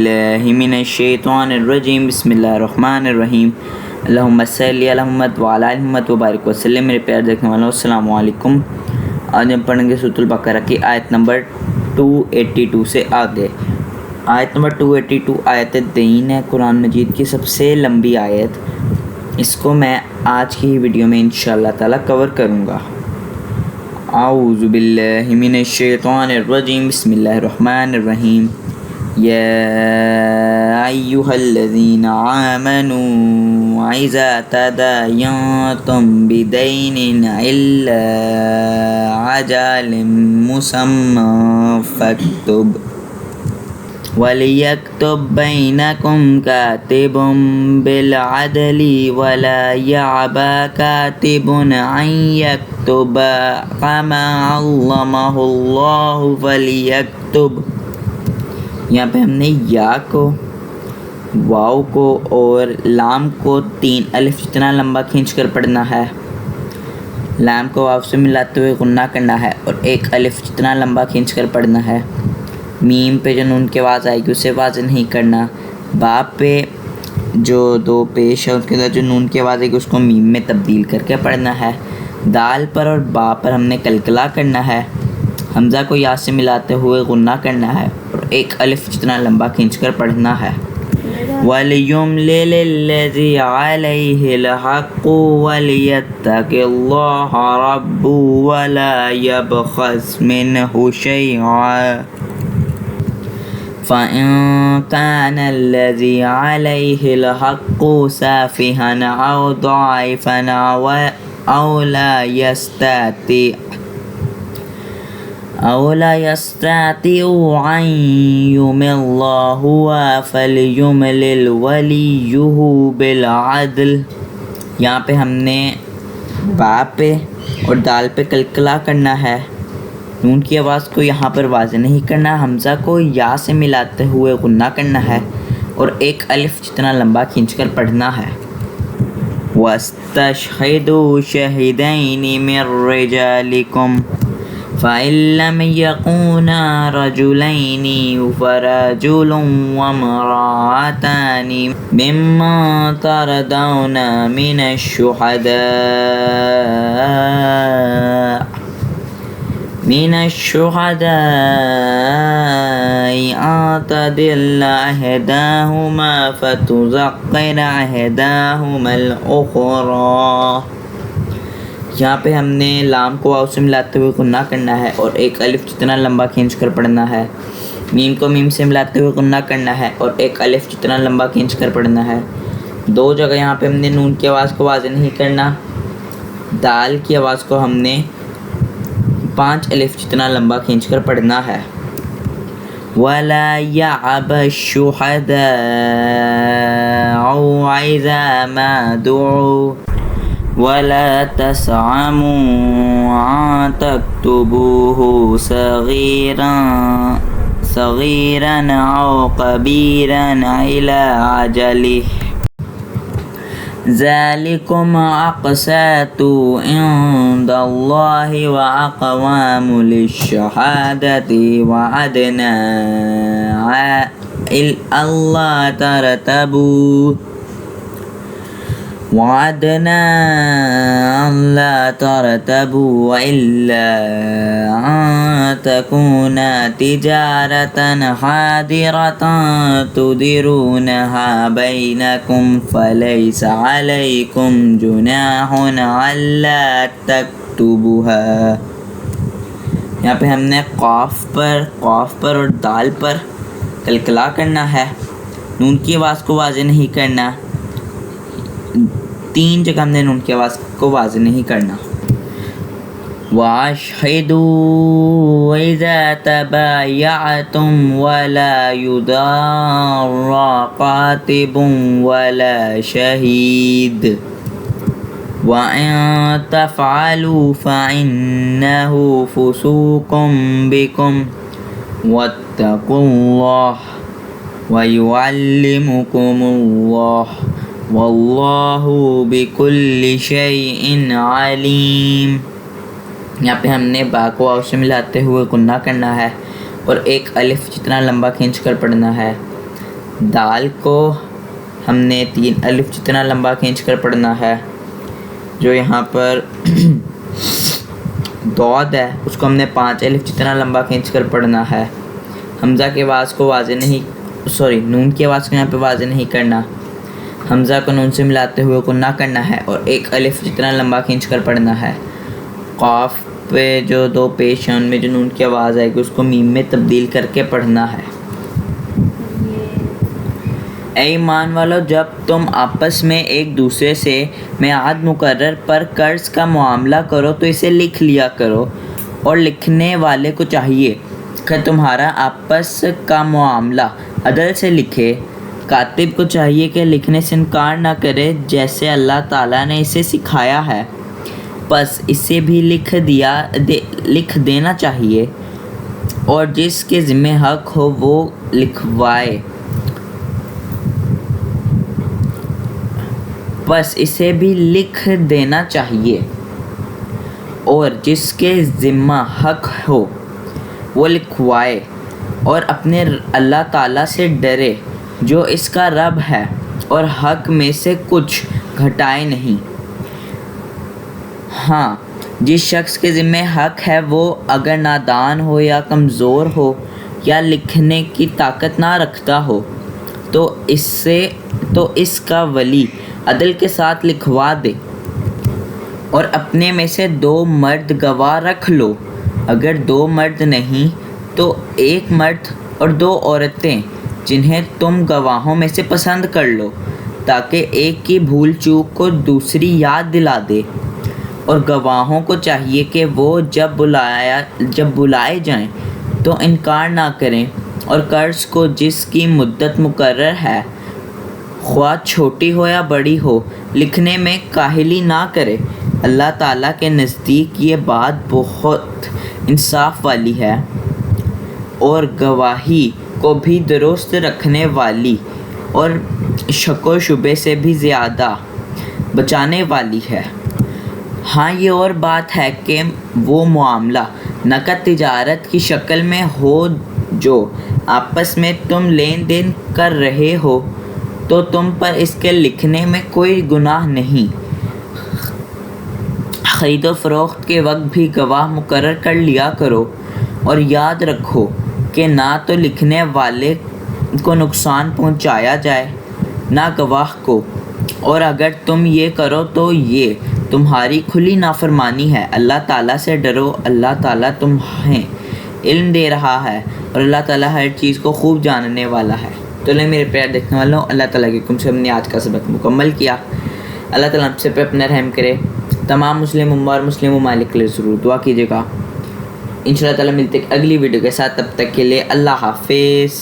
باللہ من الشیطان الرجیم بسم اللہ الرحمن الرحیم اللہم صلی علی محمد وعلی آل محمد وبارک وسلم۔ میرے پیار دیکھنے والوں السلام علیکم۔ آج ہم پڑھیں گے سورۃ البقرہ کی آیت نمبر 282 سے آگے۔ آیت نمبر 282 آیت دین ہے، قرآن مجید کی سب سے لمبی آیت۔ اس کو میں آج کی ویڈیو میں انشاءاللہ تعالی کور کروں گا۔ اعوذ باللہ من الشیطان الرجیم بسم اللہ الرحمن الرحیم۔ یا ایہا الذین آمنوا اذا تداینتم بدین الی اجل مسمی فاکتب وَلِيَكْتُبْ بَيْنَكُمْ كَاتِبٌ بِالْعَدْلِ وَلَا يَعْبَى كَاتِبٌ أَنْ يَكْتُبَ كَمَا عَلَّمَهُ اللَّهُ فَلْيَكْتُبْ۔ یہاں پہ ہم نے یا کو، واو کو اور لام کو 3 الف جتنا لمبا کھینچ کر پڑھنا ہے۔ لام کو واو سے ملاتے ہوئے غنہ کرنا ہے اور 1 الف جتنا لمبا کھینچ کر پڑھنا ہے۔ میم پہ جو نون کی آواز آئے گی اسے واضح نہیں کرنا۔ با پہ جو 2 پیش ہے اس کے اندر جو نون کی آواز آئے گی اس کو میم میں تبدیل کر کے پڑھنا ہے۔ دال پر اور با پر ہم نے قلقلہ کرنا ہے۔ حمزہ کو یا سے ملاتے ہوئے غنہ کرنا ہے اور 1 الف جتنا لمبا کھینچ کر پڑھنا ہے۔ وَلْيُمْلِلِ الَّذِي عَلَيْهِ الْحَقُّ وَلْيَتَّقِ اللَّهَ رَبَّهُ وَلَا يَبْخَسْ مِنْهُ شَيْئًا فَإِن كَانَ الَّذِي عَلَيْهِ الْحَقُّ سَافِهًا أَوْ ضَعِيفًا أَوْ لَا يَسْتَطِيعُ أَنْ يُمِلَّ هُوَ فَلْيُمْلِلْ وَلِيُّهُ بِالْعَدْلِ۔ یہاں پہ ہم نے با پہ اور دال پہ قلقلہ کرنا ہے۔ نون کی آواز کو یہاں پر واضح نہیں کرنا، حمزہ کو یا سے ملاتے ہوئے غنہ کرنا ہے اور 1 الف جتنا لمبا کھینچ کر پڑھنا ہے۔ وَاسْتَشْهِدُوا شَهِدَيْنِ مِن رِّجَالِكُمْ فَإِن لَّمْ يَكُونَا رَجُلَيْنِ فَرَجُلٌ وَامْرَأَتَانِ مِمَّن تَرْضَوْنَ مِنَ الشُّهَدَاءِ أَن تَضِلَّ إِحْدَاهُمَا فَتُذَكِّرَ إِحْدَاهُمَا الْأُخْرَىٰ۔ یہاں پہ ہم نے لام کو واو سے ملاتے ہوئے غنہ کرنا ہے اور 1 الف جتنا لمبا کھینچ کر پڑھنا ہے۔ میم کو میم سے ملاتے ہوئے غنہ کرنا ہے اور 1 الف جتنا لمبا کھینچ کر پڑھنا ہے۔ 2 جگہ یہاں پہ ہم نے نون کی آواز کو واضح نہیں کرنا۔ دال کی آواز کو ہم نے 5 الف جتنا لمبا کھینچ کر پڑھنا ہے۔ وَلَا يَعْبَ الشُّهَدَاءُ إِذَا مَا دُعُوا وَلَا تَسْعَمُوا أَن تَكْتُبُوهُ صَغِيرًا أَوْ كَبِيرًا إِلَى أَجَلِهِ ذَلِكُمْ أَقْسَطُ عِندَ اللَّهِ وَأَقْوَمُ لِلشَّهَادَةِ وَعَدْنَا أَلَّا تَرْتَابُوا وَإِلَّا أَن تَكُونَ تِجَارَةً حَاضِرَةً تُدِيرُونَهَا بَيْنَكُمْ فَلَيْسَ عَلَيْكُمْ جُنَاحٌ أَلَّا تَكْتُبُوهَا۔ یہاں پہ ہم نے قاف پر اور دال پر قلقلہ کرنا ہے۔ نون کی آواز کو واضح نہیں کرنا۔ 3 جگہ ہم نے نون کی آواز کو واضح نہیں کرنا۔ وَأَشْهِدُوا إِذَا تَبَايَعْتُمْ وَلَا يُضَارَّ كَاتِبٌ وَلَا شَهِيدٌ وَإِن تَفْعَلُوا فَإِنَّهُ فُسُوقٌ بِكُمْ وَاتَّقُوا اللَّهَ وَيُعَلِّمُكُمُ اللَّهُ واللہ بکل شیء علیم۔ یہاں پہ ہم نے با کو واو سے ملاتے ہوئے غنہ کرنا ہے اور ایک الف جتنا لمبا کھینچ کر پڑھنا ہے۔ دال کو ہم نے 3 الف جتنا لمبا کھینچ کر پڑھنا ہے. جو یہاں پر دود ہے اس کو ہم نے 5 الف جتنا لمبا کھینچ کر پڑھنا ہے. حمزہ کی آواز کو نون کی آواز کو یہاں پہ واضح نہیں کرنا. حمزہ کو نون سے ملاتے ہوئے کو نہ کرنا ہے اور 1 الف جتنا لمبا کھینچ کر پڑھنا ہے. قاف پہ جو 2 پیش ہیں ان میں جو نون کی آواز آئے گی اس کو میم میں تبدیل کر کے پڑھنا ہے. اے ایمان والو، جب تم آپس میں ایک دوسرے سے میعاد مقرر پر قرض کا معاملہ کرو تو اسے لکھ لیا کرو، اور لکھنے والے کو چاہیے کہ تمہارا آپس کا معاملہ عدل سے لکھے. کاتب کو چاہیے کہ لکھنے سے انکار نہ کرے جیسے اللہ تعالیٰ نے اسے سکھایا ہے، بس اسے بھی لکھ دینا چاہیے، اور جس کے ذمہ حق ہو وہ لکھوائے. بس اسے بھی لکھ دینا چاہیے اور جس کے ذمہ حق ہو وہ لکھوائے، اور اپنے اللہ تعالیٰ سے ڈرے جو اس کا رب ہے اور حق میں سے کچھ گھٹائے نہیں. ہاں، جس شخص کے ذمہ حق ہے وہ اگر نادان ہو یا کمزور ہو یا لکھنے کی طاقت نہ رکھتا ہو تو اس کا ولی عدل کے ساتھ لکھوا دے، اور اپنے میں سے 2 مرد گواہ رکھ لو. اگر 2 مرد نہیں تو 1 مرد اور 2 عورتیں جنہیں تم گواہوں میں سے پسند کر لو، تاکہ ایک کی بھول چوک کو دوسری یاد دلا دے. اور گواہوں کو چاہیے کہ وہ جب بلائے جائیں تو انکار نہ کریں، اور قرض کو جس کی مدت مقرر ہے خواہ چھوٹی ہو یا بڑی ہو لکھنے میں کاہلی نہ کرے. اللہ تعالیٰ کے نزدیک یہ بات بہت انصاف والی ہے اور گواہی کو بھی درست رکھنے والی اور شک و شبے سے بھی زیادہ بچانے والی ہے. ہاں، یہ اور بات ہے کہ وہ معاملہ نقد تجارت کی شکل میں ہو جو آپس میں تم لین دین کر رہے ہو تو تم پر اس کے لکھنے میں کوئی گناہ نہیں. خرید و فروخت کے وقت بھی گواہ مقرر کر لیا کرو، اور یاد رکھو کہ نہ تو لکھنے والے کو نقصان پہنچایا جائے نہ گواہ کو، اور اگر تم یہ کرو تو یہ تمہاری کھلی نافرمانی ہے. اللہ تعالیٰ سے ڈرو، اللہ تعالیٰ تمہیں علم دے رہا ہے اور اللہ تعالیٰ ہر چیز کو خوب جاننے والا ہے. تو میرے پیار دیکھنے والوں، اللہ تعالیٰ کے حکم سے ہم نے آج کا سبق مکمل کیا. اللہ تعالیٰ ہم سے پہ اپنا رحم کرے. تمام مسلم امہ اور مسلم ممالک کے لیے ضرور دعا کیجیے گا. انشاءاللہ تعالیٰ ملتے اگلی ویڈیو کے ساتھ، تب تک کے لیے اللہ حافظ.